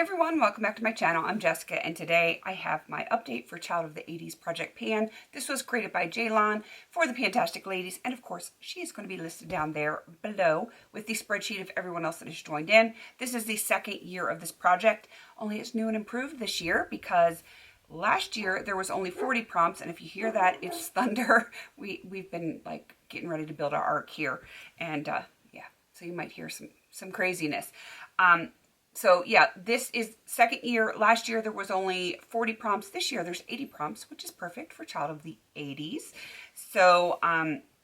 everyone, welcome back to my channel. I'm Jessica and today I have my update for Child of the 80s Project Pan. This was created by Jaylon for the PANtastic Ladies, and of course she is going to be listed down there below with the spreadsheet of everyone else that has joined in. This is the second year of this project, only it's new and improved this year because last year there was only 40 prompts, and if you hear that, it's thunder. We've been like getting ready to build our ark here, and yeah, so you might hear some craziness. So yeah, this is second year. Last year there was only 40 prompts. This year there's 80 prompts, which is perfect for Child of the 80s. So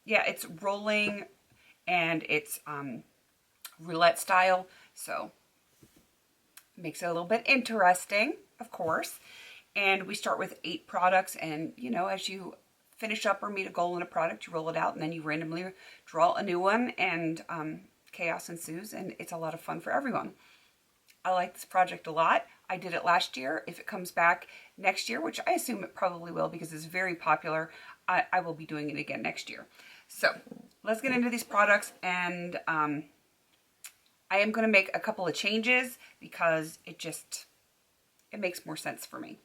yeah, it's rolling and it's roulette style. So it makes it a little bit interesting, of course. And we start with 8 products, and you know, as you finish up or meet a goal in a product, you roll it out and then you randomly draw a new one, and chaos ensues, and it's a lot of fun for everyone. I like this project a lot. I did it last year. If it comes back next year, which I assume it probably will because it's very popular, I will be doing it again next year. So let's get into these products, and I am going to make a couple of changes because it makes more sense for me.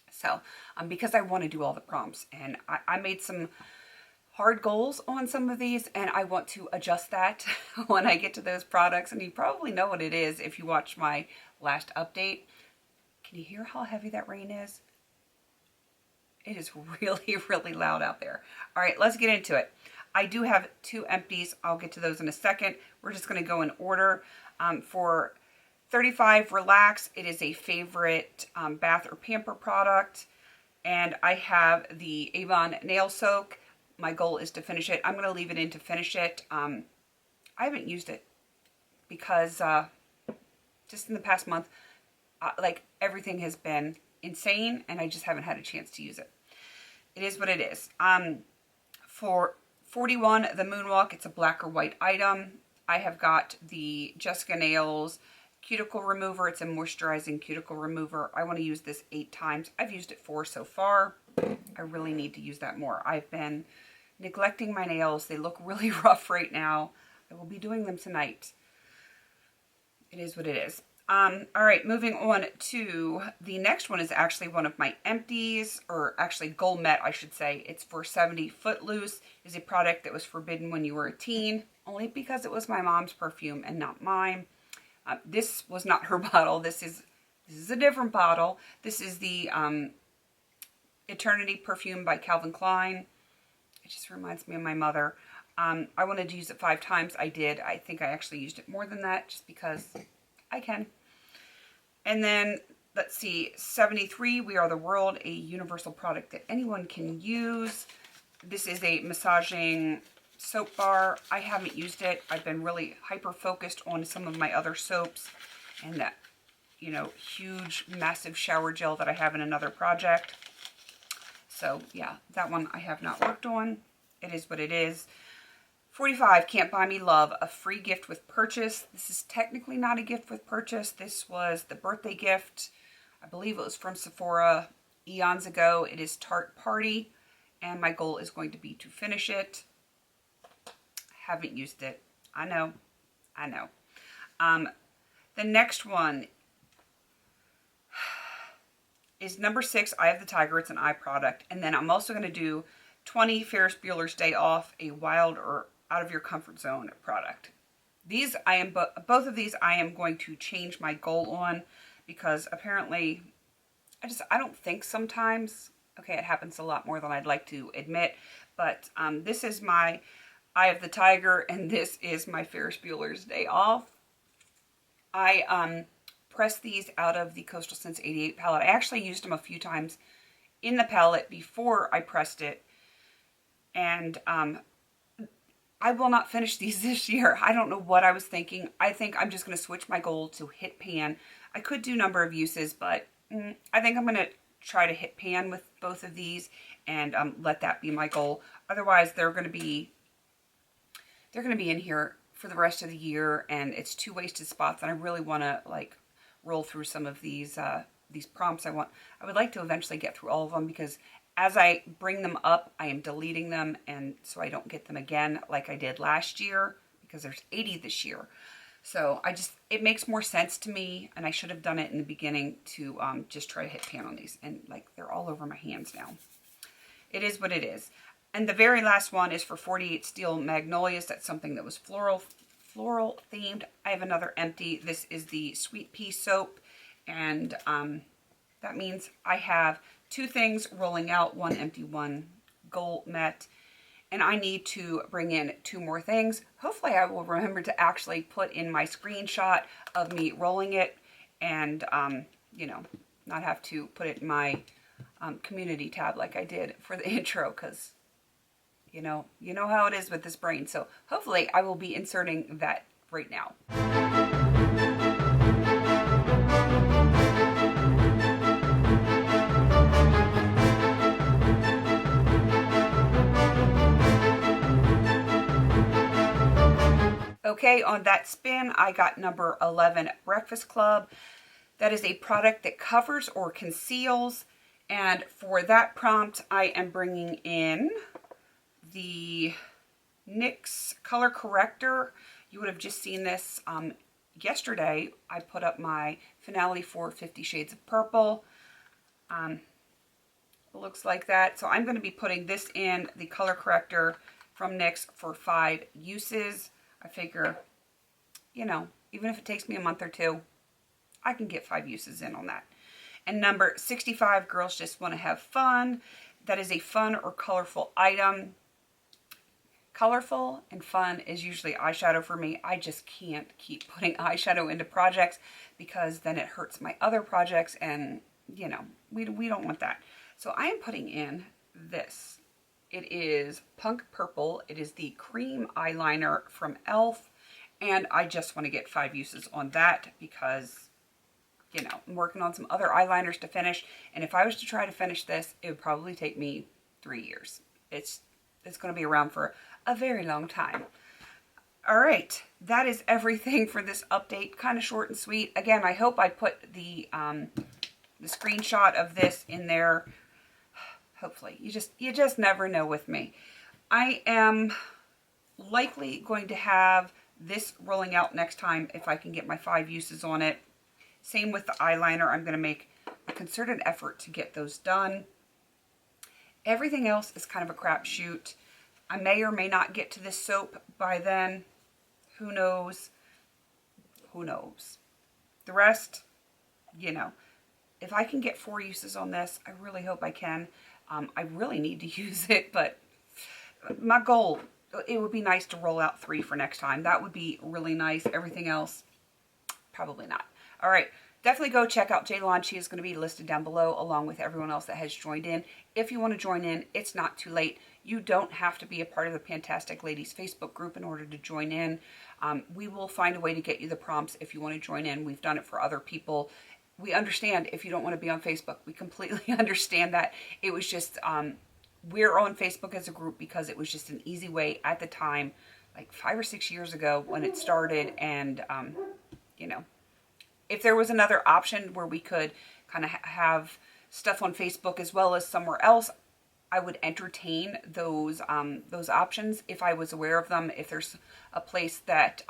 So because I want to do all the prompts, and I made some hard goals on some of these, and I want to adjust that when I get to those products, and you probably know what it is if you watch my last update. Can you hear how heavy that rain is? It is really, really loud out there. All right, let's get into it. I do have 2 empties. I'll get to those in a second. We're just going to go in order. For 35 Relax, it is a favorite bath or pamper product, and I have the Avon Nail Soak. My goal is to finish it. I'm going to leave it in to finish it. I haven't used it because just in the past month, like everything has been insane, and I just haven't had a chance to use it. It is what it is. For 41, the Moonwalk, it's a black or white item. I have got the Jessica Nails Cuticle Remover. It's a moisturizing cuticle remover. I want to use this 8 times. I've used it 4 so far. I really need to use that more. I've been neglecting my nails. They look really rough right now. I will be doing them tonight. It is what it is. All right, moving on to the next one is actually one of my empties, or actually Gourmet, I should say. It's for 70 Footloose. It's a product that was forbidden when you were a teen, only because it was my mom's perfume and not mine. This was not her bottle. This is a different bottle. This is the Eternity perfume by Calvin Klein. It just reminds me of my mother. I wanted to use it 5 times. I did. I think I actually used it more than that just because I can. And then, let's see, 73, We Are the World, a universal product that anyone can use. This is a massaging soap bar. I haven't used it. I've been really hyper-focused on some of my other soaps and that, you know, huge, massive shower gel that I have in another project. So, yeah, that one I have not worked on. It is what it is. 45, Can't Buy Me Love, a free gift with purchase. This is technically not a gift with purchase. This was the birthday gift. I believe it was from Sephora eons ago. It is Tarte Party, and my goal is going to be to finish it. Haven't used it. I know. The next one is number 6, Eye of the Tiger. It's an eye product. And then I'm also going to do 20 Ferris Bueller's Day Off, a wild or out of your comfort zone product. These both of these I am going to change my goal on because apparently I don't think sometimes, okay, it happens a lot more than I'd like to admit, but this is my Eye of the Tiger, and this is my Ferris Bueller's Day Off. I pressed these out of the Coastal Scents 88 palette. I actually used them a few times in the palette before I pressed it, and I will not finish these this year. I don't know what I was thinking. I think I'm just going to switch my goal to hit pan. I could do number of uses, but I think I'm going to try to hit pan with both of these and let that be my goal. Otherwise, they're going to be in here for the rest of the year, and it's 2 wasted spots, and I really want to like roll through some of these prompts. I would like to eventually get through all of them because as I bring them up, I am deleting them, and so I don't get them again like I did last year because there's 80 this year. So it makes more sense to me, and I should have done it in the beginning to just try to hit pan on these. And like, they're all over my hands now. It is what it is. And the very last one is for 48 Steel Magnolias. That's something that was floral themed. I have another empty. This is the Sweet Pea Soap. And that means I have 2 things rolling out, 1 empty, 1 gold met. And I need to bring in 2 more things. Hopefully I will remember to actually put in my screenshot of me rolling it and, you know, not have to put it in my community tab like I did for the intro, because, you know how it is with this brain. So hopefully I will be inserting that right now. Okay, on that spin, I got number 11, Breakfast Club. That is a product that covers or conceals. And for that prompt, I am bringing in the NYX Color Corrector. You would have just seen this yesterday. I put up my finale for 50 Shades of Purple. It looks like that. So I'm going to be putting this in the Color Corrector from NYX for 5 uses. I figure, you know, even if it takes me a month or 2, I can get 5 uses in on that. And number 65, Girls Just Want to Have Fun. That is a fun or colorful item. Colorful and fun is usually eyeshadow for me. I just can't keep putting eyeshadow into projects because then it hurts my other projects, and, you know, we don't want that. So I am putting in this. It is Punk Purple. It is the cream eyeliner from e.l.f. And I just want to get 5 uses on that because, you know, I'm working on some other eyeliners to finish. And if I was to try to finish this, it would probably take me 3 years. It's going to be around for a very long time. All right, that is everything for this update. Kind of short and sweet. Again, I hope I put the screenshot of this in there. Hopefully. You just never know with me. I am likely going to have this rolling out next time if I can get my 5 uses on it. Same with the eyeliner. I'm going to make a concerted effort to get those done. Everything else is kind of a crapshoot. I may or may not get to this soap by then. Who knows? Who knows? The rest, you know, if I can get 4 uses on this, I really hope I can. I really need to use it, but my goal, it would be nice to roll out 3 for next time. That would be really nice. Everything else, probably not. All right, definitely go check out Jaylon. She is going to be listed down below along with everyone else that has joined in. If you want to join in, it's not too late. You don't have to be a part of the PANtastic Ladies Facebook group in order to join in. We will find a way to get you the prompts if you want to join in. We've done it for other people. We understand if you don't want to be on Facebook. We completely understand that. It was just, we're on Facebook as a group because it was just an easy way at the time, like 5 or 6 years ago when it started. And, you know, if there was another option where we could kind of have stuff on Facebook as well as somewhere else, I would entertain those options if I was aware of them. If there's a place that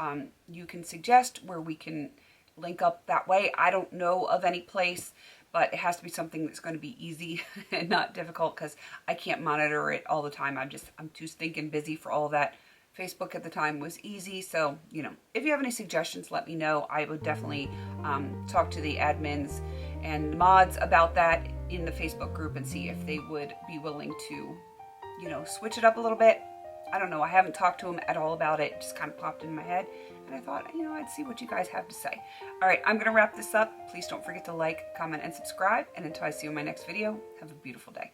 you can suggest where we can link up that way. I don't know of any place, but it has to be something that's going to be easy and not difficult because I can't monitor it all the time. I'm too stinking busy for all of that. Facebook at the time was easy. So, you know, if you have any suggestions, let me know. I would definitely talk to the admins and mods about that in the Facebook group and see if they would be willing to, you know, switch it up a little bit. I don't know. I haven't talked to them at all about it. It just kind of popped in my head. And I thought, you know, I'd see what you guys have to say. All right, I'm going to wrap this up. Please don't forget to like, comment, and subscribe. And until I see you in my next video, have a beautiful day.